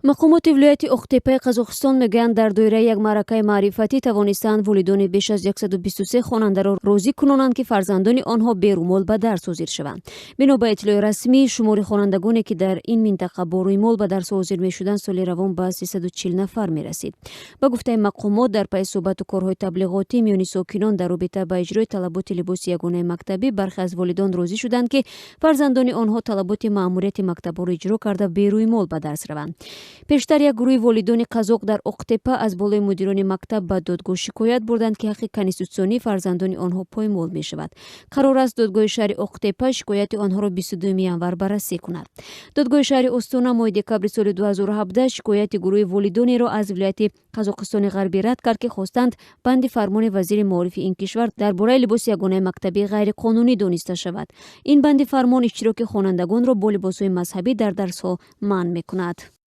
Мақомоти вилояти Оқтеппаи Қазоқистон мегӯянд дар доираи як маъракаи маърифатӣ тавонистанд волидони беш аз 123 хонандаро розӣ кунонанд ки фарзандони онҳо бе рӯмол ба дарс ҳозир шаванд. бино ба иттилои расмӣ шумори хонандагоне ки дар ин минтақа бо рӯмол ба дарс ҳозир мешуданд соли равон ба 340 нафар мерасид. ба гуфтаи Мақомот, дар пайи суҳбату корҳои таблиғотӣ миёни сокинон дар робита ба иҷрои талаботи либоси ягонаи мактабӣ бархе аз волидон розӣ шуданд ки фарзандони онҳо талаботи маъмурияти мактабҳоро иҷро карда бе рӯмол ба дарс раванд. пештар як гурӯҳи волидони қазоқ дар Оқтеппа аз болои мудирони мактаб ба додгоҳ шикоят бурданд ки ҳаққи конститутсионӣ фарзандони онҳо поймол мешавад. қарор аст додгоҳи шаҳри Оқтеппа шикояти онҳоро 22 январ баррасӣ кунад. додгоҳи шаҳри Остона моҳи декабри соли 2017 шикояти гурӯҳи волидонеро аз вилояти Қазоқистони ғарбӣ рад кард ки хостанд банди фармони вазири маорифи ин кишвар дар бораи либоси ягонаи мактабӣ ғайриқонунӣ дониста шавад. ин банди фармон иштироки хонандагонро бо либосҳои мазҳабӣ дар дарсҳо манъ мекунад.